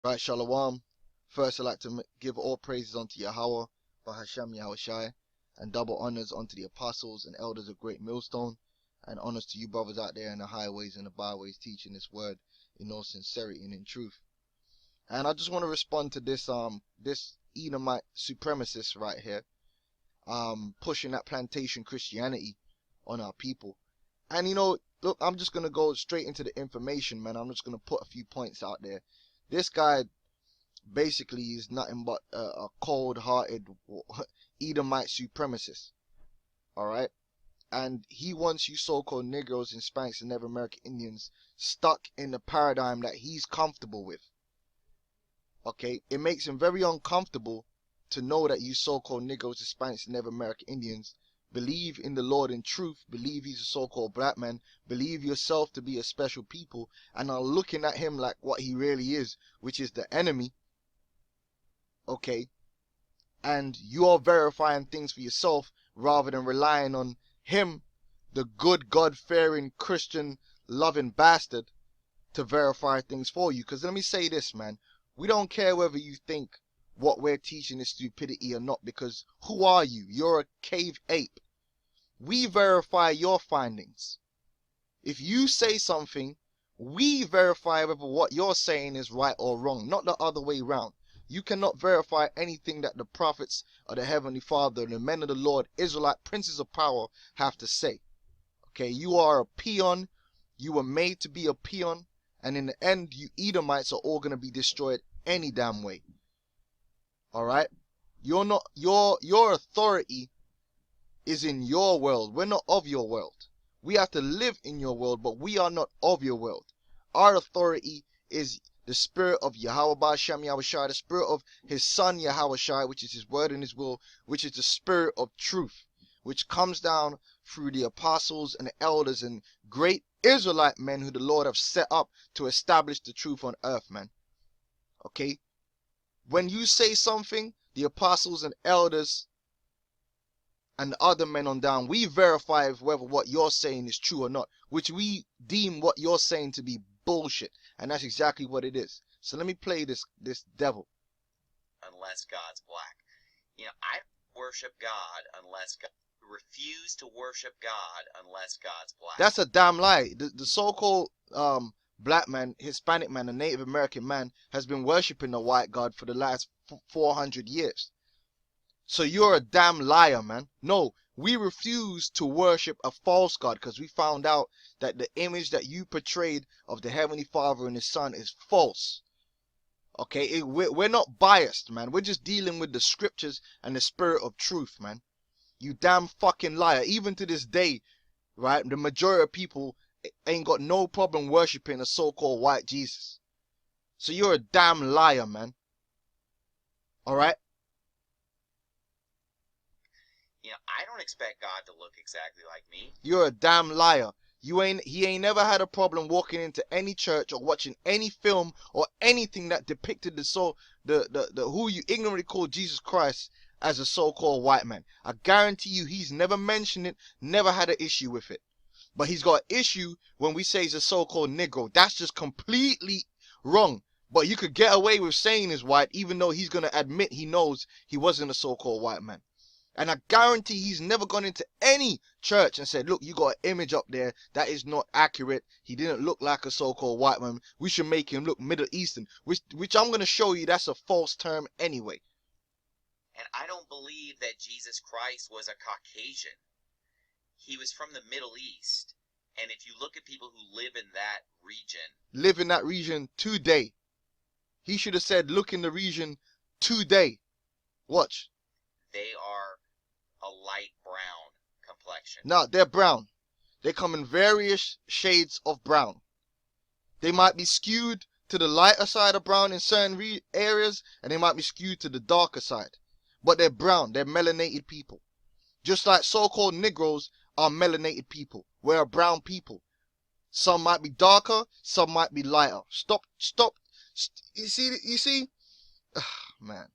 Right, Shalom. First, I'd like to give all praises unto Yahweh, Bahasham Yahushai, and double honors unto the apostles and elders of Great Millstone, and honors to you brothers out there in the highways and the byways teaching this word in all sincerity and in truth. And I just want to respond to this Edomite supremacist right here, pushing that plantation Christianity on our people. And you know, look, I'm just gonna go straight into the information, man. I'm just gonna put a few points out there. This guy basically is nothing but a cold-hearted Edomite supremacist. Alright? And he wants you so-called Negroes and Hispanics and Native American Indians stuck in the paradigm that he's comfortable with. Okay? It makes him very uncomfortable to know that you so-called Negroes, Hispanics, and Native American Indians believe in the Lord in truth, believe he's a so-called black man, believe yourself to be a special people, and are looking at him like what he really is, which is the enemy. Okay? And you are verifying things for yourself rather than relying on him, the good, God-fearing, Christian-loving bastard, to verify things for you. Because let me say this, man. We don't care whether you think what we're teaching is stupidity or not, because who are you? You're a cave ape. We verify your findings. If you say something, we verify whether what you're saying is right or wrong, not the other way around. You cannot verify anything that the prophets of the Heavenly Father, the men of the Lord, Israelite princes of power have to say. Okay, you are a peon. You were made to be a peon. And in the end, you Edomites are all going to be destroyed any damn way. Alright? You're not, your authority is in your world. We're not of your world. We have to live in your world, but we are not of your world. Our authority is the spirit of Yahweh Ba'Shem Yahushai, the spirit of his son Yahushai, which is his word and his will, which is the spirit of truth, which comes down through the apostles and the elders and great Israelite men who the Lord have set up to establish the truth on earth, man. Okay? When you say something, the apostles and elders and the other men on down, we verify whether what you're saying is true or not, which we deem what you're saying to be bullshit, and that's exactly what it is. So let me play this devil. Unless God's black. You know, I worship God unless God refuse to worship God unless God's black. That's a damn lie. The so-called black man, Hispanic man, a Native American man has been worshiping the white God for the last 400 years. So you're a damn liar, man. No, we refuse to worship a false God because we found out that the image that you portrayed of the Heavenly Father and his Son is false. Okay, we're not biased, man. We're just dealing with the scriptures and the spirit of truth, man. You damn fucking liar. Even to this day, right, the majority of people ain't got no problem worshiping a so-called white Jesus. So you're a damn liar, man. Alright? You know, I don't expect God to look exactly like me. You're a damn liar. He ain't never had a problem walking into any church or watching any film or anything that depicted who you ignorantly call Jesus Christ as a so-called white man. I guarantee you he's never mentioned it, never had an issue with it. But he's got an issue when we say he's a so-called Negro. That's just completely wrong. But you could get away with saying he's white even though he's going to admit he knows he wasn't a so-called white man. And I guarantee he's never gone into any church and said, look, you got an image up there that is not accurate. He didn't look like a so-called white man. We should make him look Middle Eastern, which I'm going to show you that's a false term anyway. And I don't believe that Jesus Christ was a Caucasian. He was from the Middle East. And if you look at people who live in that region today. He should have said, look in the region today. Watch. They are a light brown complexion. No, they're brown. They come in various shades of brown. They might be skewed to the lighter side of brown in certain areas, and they might be skewed to the darker side. But they're brown. They're melanated people. Just like so-called Negroes are melanated people. We're a brown people. Some might be darker, some might be lighter. Stop. You see? Man.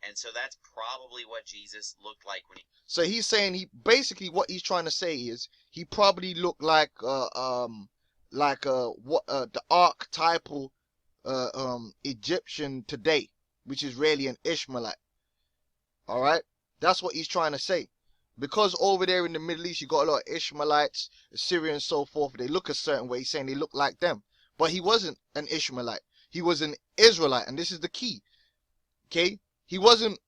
And so that's probably what Jesus looked like when he... So he's saying basically what he's trying to say is he probably looked like the archetypal Egyptian today, which is really an Ishmaelite. All right, that's what he's trying to say. Because over there in the Middle East, you got a lot of Ishmaelites, Assyrians, so forth. They look a certain way, saying they look like them. But he wasn't an Ishmaelite. He was an Israelite, and this is the key. Okay, he wasn't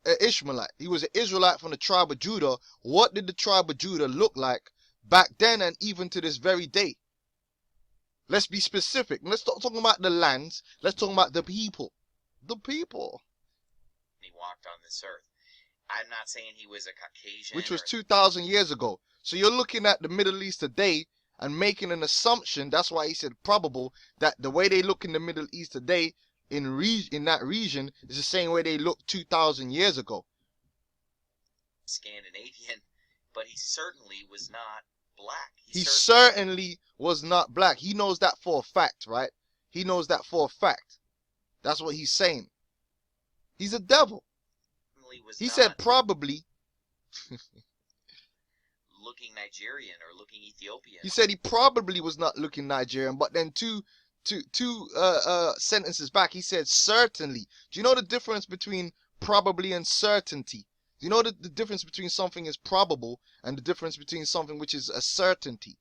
an Ishmaelite. He was an Israelite from the tribe of Judah. What did the tribe of Judah look like back then and even to this very day? Let's be specific. Let's stop talking about the lands. Let's talk about the people. The people. He walked on this earth. I'm not saying he was a Caucasian. Which was 2,000 years ago. So you're looking at the Middle East today and making an assumption. That's why he said probable, that the way they look in the Middle East today in that region is the same way they looked 2,000 years ago. Scandinavian, but he certainly was not black. He certainly was not black. He knows that for a fact, right? He knows that for a fact. That's what he's saying. He's a devil. He said probably looking Nigerian or looking Ethiopian. He said he probably was not looking Nigerian, but then two sentences back he said certainly. Do you know the difference between probably and certainty? Do you know the difference between something is probable and the difference between something which is a certainty?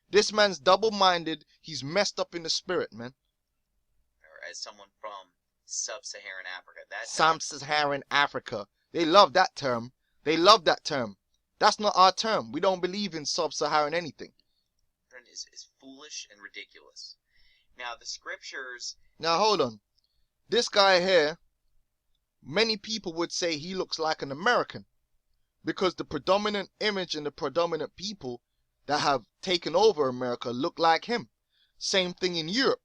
This man's double-minded. He's messed up in the spirit, man. Or as someone from sub-Saharan Africa. Sub-Saharan Africa. They love that term. They love that term. That's not our term. We don't believe in sub-Saharan anything. Is foolish and ridiculous. Now, the scriptures... Now, hold on. This guy here, many people would say he looks like an American because the predominant image and the predominant people that have taken over America look like him. Same thing in Europe.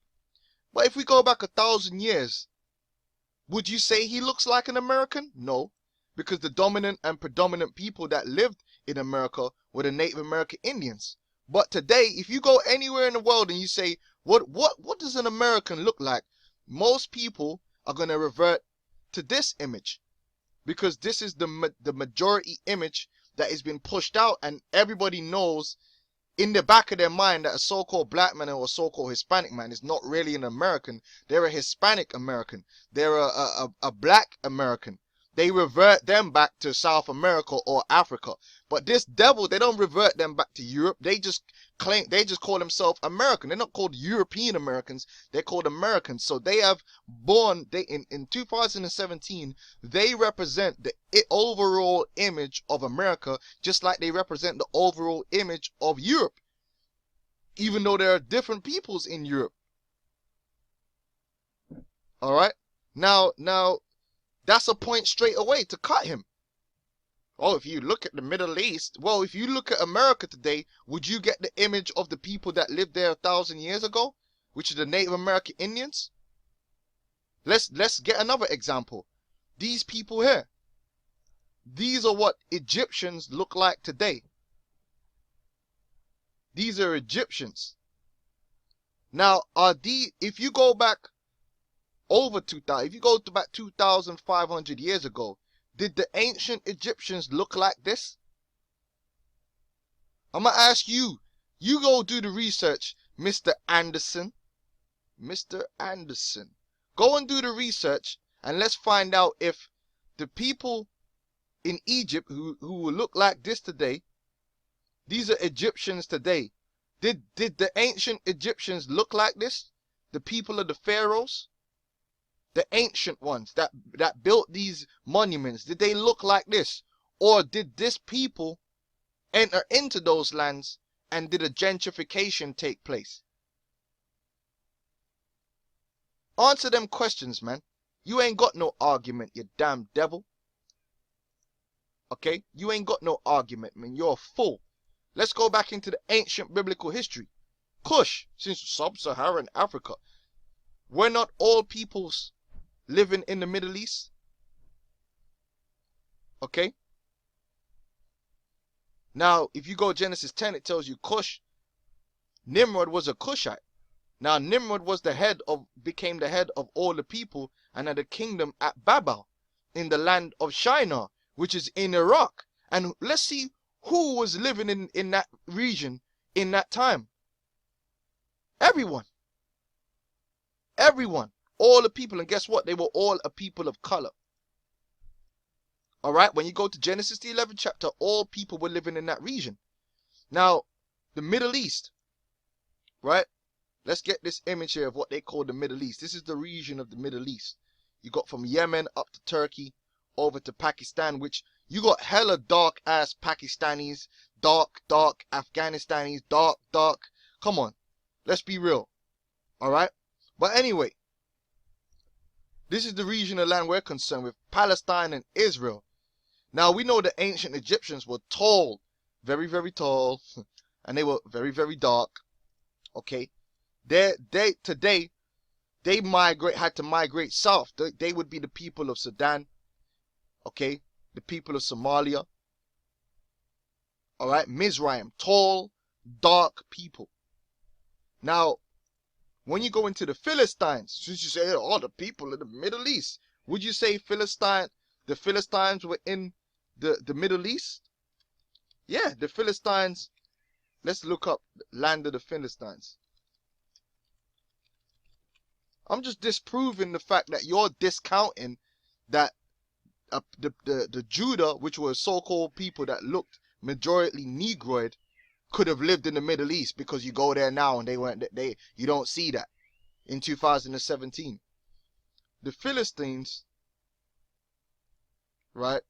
But if we go back 1,000 years, would you say he looks like an American? No, because the dominant and predominant people that lived in America were the Native American Indians. But today, if you go anywhere in the world and you say, what does an American look like? Most people are going to revert to this image because this is the majority image that has been pushed out, and everybody knows in the back of their mind that a so-called black man or a so-called Hispanic man is not really an American. They're a Hispanic American. They're a black American. They revert them back to South America or Africa. But this devil, they don't revert them back to Europe. They just call themselves American. They're not called European Americans. They're called Americans. So they have born, in 2017, they represent the overall image of America, just like they represent the overall image of Europe. Even though there are different peoples in Europe. All right? Now, that's a point straight away to cut him. Oh, if you look at the Middle East, well, if you look at America today, would you get the image of the people that lived there 1,000 years ago, which is the Native American Indians? Let's get another example. These people here. These are what Egyptians look like today. These are Egyptians. Now, if you go back over 2,000, if you go to about 2,500 years ago, did the ancient Egyptians look like this? I'm going to ask you. You go do the research, Mr. Anderson. Mr. Anderson. Go and do the research and let's find out if the people in Egypt who will look like this today, these are Egyptians today. Did the ancient Egyptians look like this? The people of the pharaohs? The ancient ones that built these monuments, did they look like this? Or did this people enter into those lands and did a gentrification take place? Answer them questions, man. You ain't got no argument, you damn devil. Okay? You ain't got no argument, man. You're a fool. Let's go back into the ancient biblical history. Kush, since sub-Saharan Africa. Were not all peoples living in the Middle East? Okay? Now, if you go Genesis 10, it tells you Cush. Nimrod was a Cushite. Now, Nimrod was became the head of all the people and had a kingdom at Babel in the land of Shinar, which is in Iraq. And let's see who was living in that region in that time. Everyone. Everyone. All the people. And guess what? They were all a people of color. Alright? When you go to Genesis, the 11th chapter, all people were living in that region. Now, the Middle East. Right? Let's get this image here of what they call the Middle East. This is the region of the Middle East. You got from Yemen up to Turkey, over to Pakistan, which you got hella dark ass Pakistanis, dark Afghanistanis, dark. Come on, let's be real. Alright? But anyway, this is the region of land we're concerned with, Palestine and Israel. Now we know the ancient Egyptians were tall, very, very tall, and they were very, very dark. Okay? Today, they had to migrate south. They would be the people of Sudan. Okay? The people of Somalia. Alright? Mizraim. Tall, dark people. Now, when you go into the Philistines, since you say, oh, the people of the Middle East, would you say the Philistines were in the Middle East? Yeah, the Philistines. Let's look up the land of the Philistines. I'm just disproving the fact that you're discounting that the Judah, which were so-called people that looked majority Negroid, could have lived in the Middle East, because you go there now and you don't see that in 2017. The Philistines, right?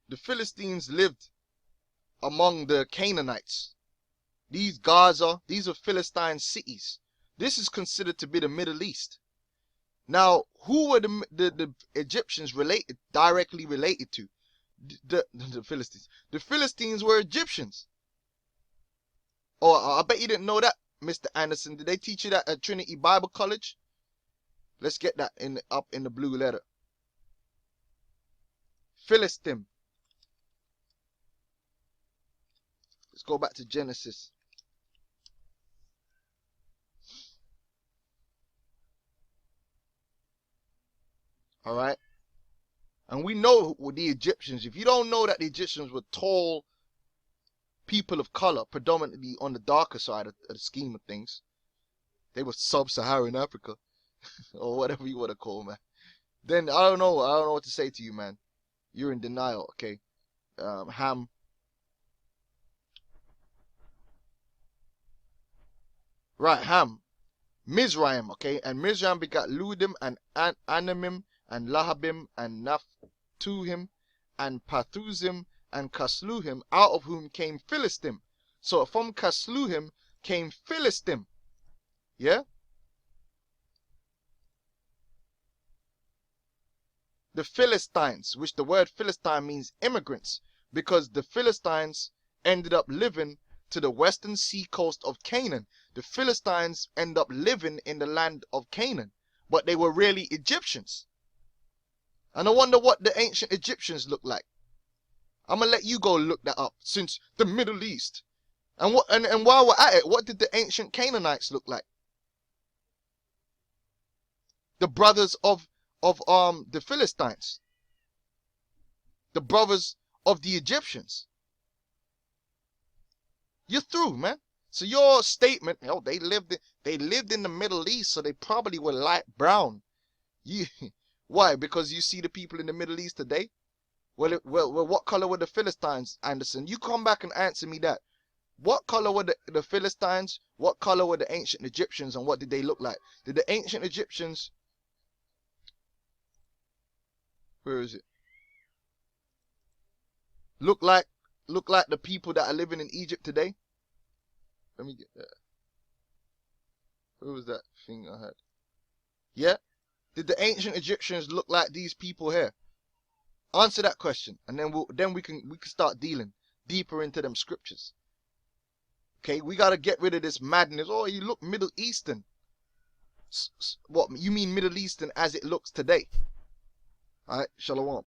The Philistines lived among the Canaanites. These Gaza, these are Philistine cities. This is considered to be the Middle East. Now, who were the Egyptians directly related to? The Philistines. The Philistines were Egyptians. Oh, I bet you didn't know that, Mr. Anderson. Did they teach you that at Trinity Bible College? Let's get that up in the blue letter. Philistine. Let's go back to Genesis. Alright? And we know with the Egyptians, if you don't know that the Egyptians were tall people of color, predominantly on the darker side of the scheme of things, they were sub-Saharan Africa, or whatever you want to call, man. Then I don't know what to say to you, man. You're in denial, okay? Ham. Right, Ham. Mizraim, okay? And Mizraim begat Ludim and Anamim and Lahabim and Naphtuhim and Pathuzim and Casluhim, out of whom came Philistim. So from Casluhim came Philistim. Yeah? The Philistines, which the word Philistine means immigrants, because the Philistines ended up living to the western seacoast of Canaan. The Philistines end up living in the land of Canaan, but they were really Egyptians. And I wonder what the ancient Egyptians looked like. I'm gonna let you go look that up, since the Middle East. And while we're at it, what did the ancient Canaanites look like? The brothers of the Philistines. The brothers of the Egyptians. You're through, man. So your statement, oh, they lived in the Middle East, so they probably were light brown. Why? Because you see the people in the Middle East today? Well, what color were the Philistines, Anderson? You come back and answer me that. What color were the Philistines? What color were the ancient Egyptians, and what did they look like? Did the ancient Egyptians... Where is it? Look like the people that are living in Egypt today? Let me get that. Where was that thing I had? Yeah? Did the ancient Egyptians look like these people here? Answer that question, and then we can start dealing deeper into them scriptures. Okay, we gotta get rid of this madness. Oh, you look Middle Eastern. What, you mean Middle Eastern as it looks today? Alright, shalom.